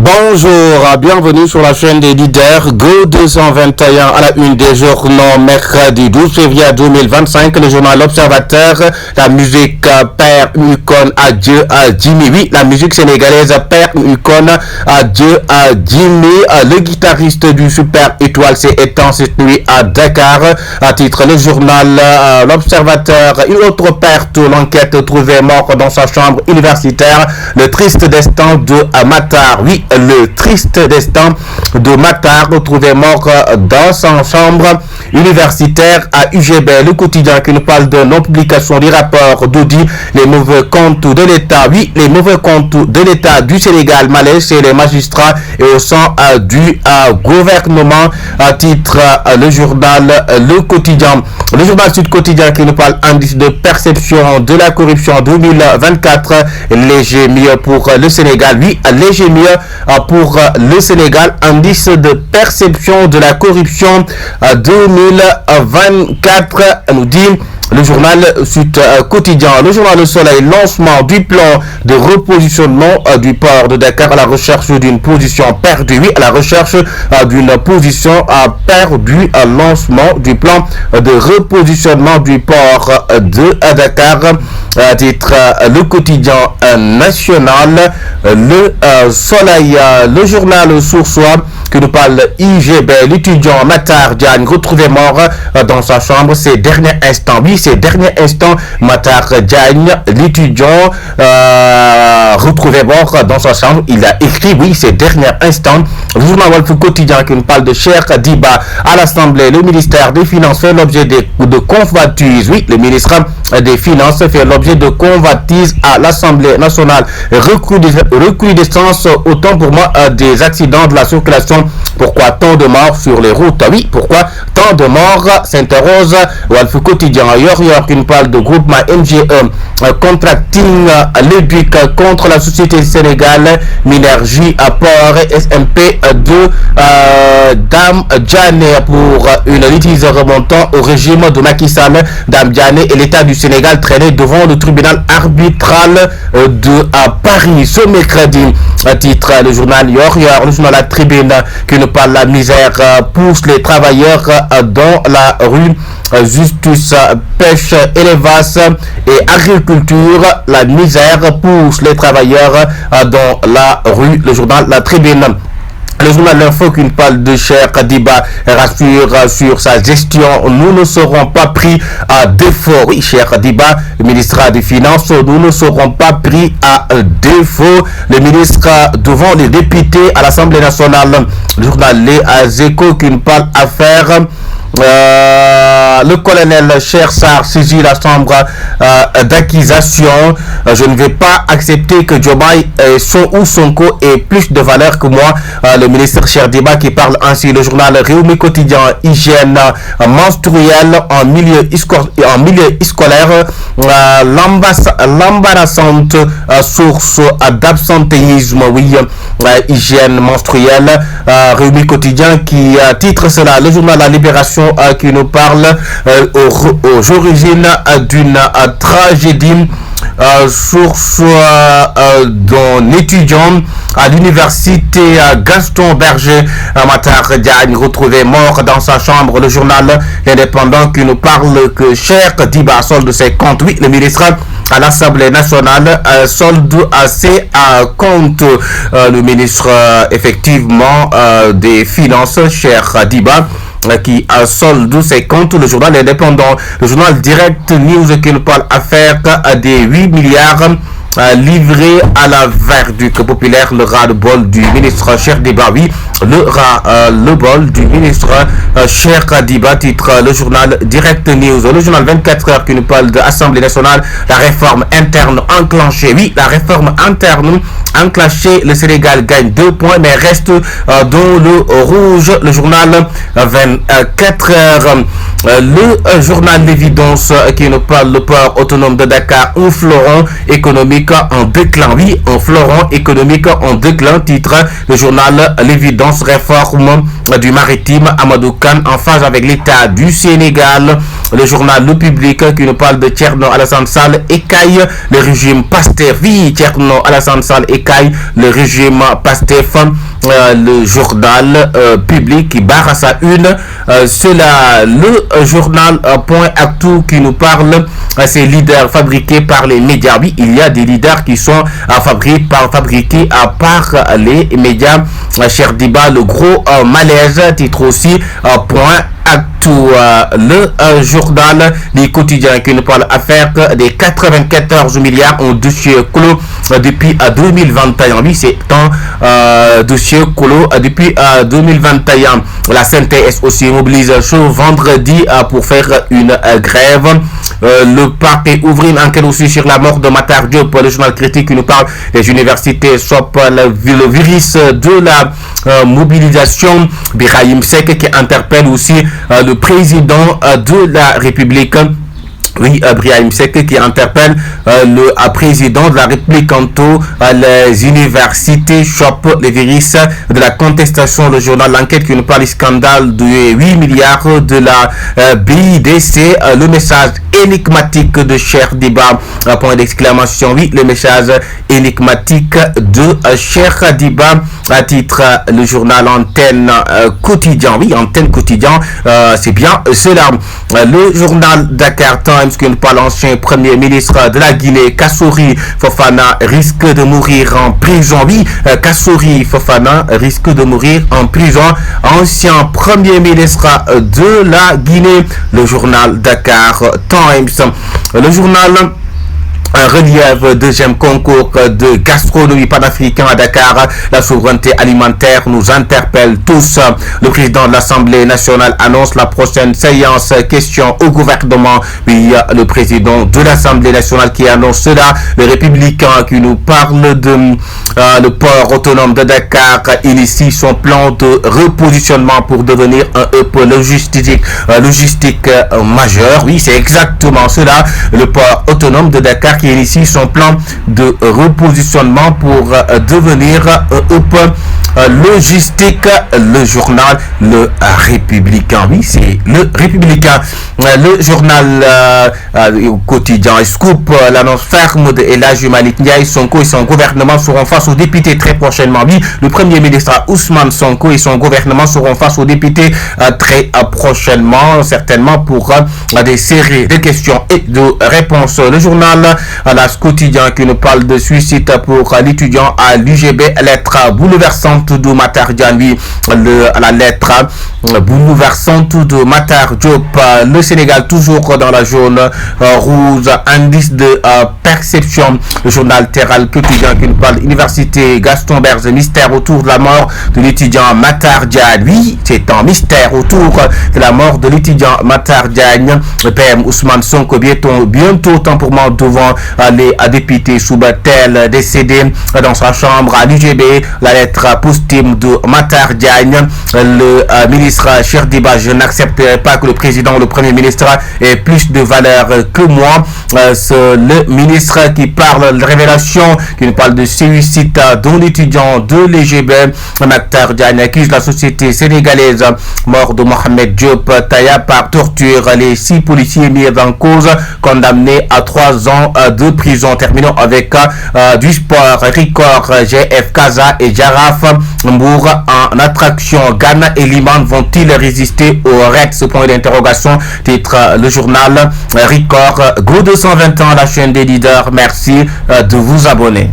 Bonjour, bienvenue sur la chaîne des leaders Go 221 à la une des journaux mercredi 12 février 2025. Le journal L'Observateur, la musique Père Mukon, adieu à Jimmy. Oui, la musique sénégalaise Père Mukon, adieu à Jimmy. Le guitariste du Super Étoile s'est éteint cette nuit à Dakar. À titre le journal L'Observateur, une autre perte, l'enquête trouvée mort dans sa chambre universitaire. Le triste destin de Matar. Oui, le triste destin de Matar, retrouvé mort dans sa chambre universitaire à UGB. Le quotidien qui nous parle de non-publication des rapports d'audit, les mauvais comptes de l'État. Oui, les mauvais comptes de l'État du Sénégal, malaise chez les magistrats et au sein du gouvernement. À titre le journal Le Quotidien. Le journal Sud Quotidien qui nous parle indice de perception de la corruption 2024. Léger mieux pour le Sénégal. Oui, léger mieux pour le Sénégal, indice de perception de la corruption 2024, nous dit le journal Sud Quotidien. Le journal Le Soleil, lancement du plan de repositionnement du port de Dakar à la recherche d'une position perdue. Oui, à la recherche d'une position perdue. Lancement du plan de repositionnement du port de Dakar. Titre Le Quotidien national. Le Soleil, le journal Source qui nous parle IGB, l'étudiant Matar Diagne retrouvé mort dans sa chambre ces derniers instants. Oui, ces derniers instants, Matar Diagne, l'étudiant retrouvé mort dans sa chambre. Il a écrit, oui, ces derniers instants. Le journal Walf Quotidien qui nous parle de Cheikh Diba à l'Assemblée. Le ministère des Finances fait l'objet de convoitises. Oui, le ministre des Finances fait l'objet de convoitises à l'Assemblée nationale. Recrudescence, autant pour moi, des accidents de la circulation. Pourquoi tant de morts sur les routes? Oui, pourquoi tant de morts, s'interroge Walf Quotidien. Yor qui nous parle de groupement MGE Contracting l'éduc contre la société sénégale Minergie à port SMP de Dame Diané pour une litige remontant au régime de Macky Sall. Dame Diané et l'État du Sénégal traînés devant le tribunal arbitral de Paris ce mercredi. À titre le journal Yor, le journal La Tribune qui nous parle de la misère pousse les travailleurs dans la rue. Justice, pêche, élevage et agriculture, la misère pousse les travailleurs dans la rue. Le journal La Tribune. Le journal L'Info qui nous parle de Cheikh Diba rassure sur sa gestion. Nous ne serons pas pris à défaut. Oui, Cheikh Diba, le ministre des Finances, nous ne serons pas pris à défaut. Le ministre devant les députés à l'Assemblée nationale. Le journal Les Échos qui nous parle affaire. Le colonel Cheikh Sarr saisit la chambre d'accusation. Je ne vais pas accepter que Diomaye ou Sonko ait plus de valeur que moi. Le ministre Cheikh Diba qui parle ainsi. Le journal Réumi Quotidien, hygiène menstruelle en milieu scolaire. L'embarrassante source d'absentéisme. Oui, hygiène menstruelle. Réumi Quotidien qui titre cela. Le journal La Libération qui nous parle aux origines d'une tragédie. Source d'un étudiant à l'université Gaston Berger, Matar Diagne retrouvé mort dans sa chambre. Le journal L'Indépendant qui nous parle que Cheikh Diba solde ses comptes. Oui, le ministre à l'Assemblée nationale solde ses comptes. Le ministre effectivement des Finances, Cheikh Diba, qui solde ses comptes. Le journal Indépendant. Le journal Direct News qui nous parle affaire des 8 milliards livré à la verdict populaire. Le ras-le-bol du ministre Cheikh Diba. Oui, le ras-le-bol du ministre Cheikh Diba, titre le journal Direct News. Le journal 24 heures qui nous parle de l'Assemblée nationale. La réforme interne enclenchée. Oui, la réforme interne enclenchée. Le Sénégal gagne 2 points mais reste dans le rouge. Le journal 24 heures. Le journal L'Évidence qui nous parle le port autonome de Dakar, un fleuron économique en déclin. Oui, un fleuron économique en déclin, titre le journal L'Évidence. Réforme du maritime, Amadou Kane en phase avec l'État du Sénégal. le journal Le Public qui nous parle de Thierno Alassane Sall écaille le régime Pastef. Oui, Thierno Alassane Sall écaille le régime Pastef. Le journal Public qui barre à sa une cela. Le journal Point Actu qui nous parle ces leaders fabriqués par les médias. Oui, il y a des leaders qui sont fabriqués par les médias. Cher Diba, le gros malaise, titre aussi Point Actu. Le journal Les Quotidiens qui nous parle affaire des 94 milliards en dossier clos depuis 2021. Oui, c'est un dossier clos depuis 2021. La CNTS aussi mobilise ce vendredi pour faire une grève. Le parquet ouvre une enquête aussi sur la mort de Matar Diop. Le journal Critique qui nous parle des universités chopent le virus de la mobilisation. Birahim Seck qui interpelle aussi le président de la République. Oui, Birahim Seck qui interpelle le président de la République quant les universités chopent les virus de la contestation. Le journal L'Enquête qui nous parle du scandale de 8 milliards de la BIDC. Le message énigmatique de Cher Diba, point d'exclamation. Oui, le message énigmatique de Cher Diba, à titre le journal Antenne Quotidien. Oui, Antenne Quotidien, c'est bien cela. Le journal Dakar Times qui nous parle l'ancien premier ministre de la Guinée, Kassory Fofana, risque de mourir en prison. Oui, Kassory Fofana risque de mourir en prison. Ancien premier ministre de la Guinée. Le journal Dakar Times. Le journal Relief, deuxième concours de gastronomie panafricain à Dakar. La souveraineté alimentaire nous interpelle tous. Le président de l'Assemblée nationale annonce la prochaine séance question au gouvernement. Puis le président de l'Assemblée nationale qui annonce cela. Le républicain qui nous parle de le port autonome de Dakar initie son plan de repositionnement pour devenir un hub logistique majeur. Oui, c'est exactement cela. Le port autonome de Dakar qui initie son plan de repositionnement pour devenir un hub logistique. Le journal Le Républicain. Oui, c'est Le Républicain. Le journal quotidien Scoop, l'annonce ferme de El Hadji Malick Ndiaye. Sonko et son gouvernement seront face aux députés très prochainement. Oui, le premier ministre Ousmane Sonko et son gouvernement seront face aux députés très prochainement, certainement pour des séries de questions et de réponses. Le journal Las Quotidien qui nous parle de suicide pour l'étudiant à l'UGB, lettre bouleversante de Matar Diop. La lettre bouleversante de Matar Diop. Le Sénégal toujours dans la zone rouge, indice de perception. Le journal Terral Quotidien qui nous parle Université Gaston Berger, mystère autour de la mort de l'étudiant Matar Diop. Oui, c'est un mystère autour de la mort de l'étudiant Matar Diop. Le PM Ousmane Sonko bientôt temporairement devant les députés sous tel décédé dans sa chambre à l'UGB. La lettre posthume de Matar Diop. Le ministre Cher Diba, je n'accepterai pas que le président ou le premier ministre ait plus de valeur que moi. Le ministre qui parle de révélation, qui nous parle de suicide dont l'étudiant de l'UGB Matar Diop accuse la société sénégalaise. Mort de Mohamed Diop Taya par torture. Les 6 policiers mis en cause condamnés à 3 ans de prison. Terminons avec du sport. Record, GF Casa et Jaraf Mbour en attraction. Ghana et Liman vont-ils résister au REC? Ce point d'interrogation. Titre le journal Record. Go 220 ans, la chaîne des leaders. Merci de vous abonner.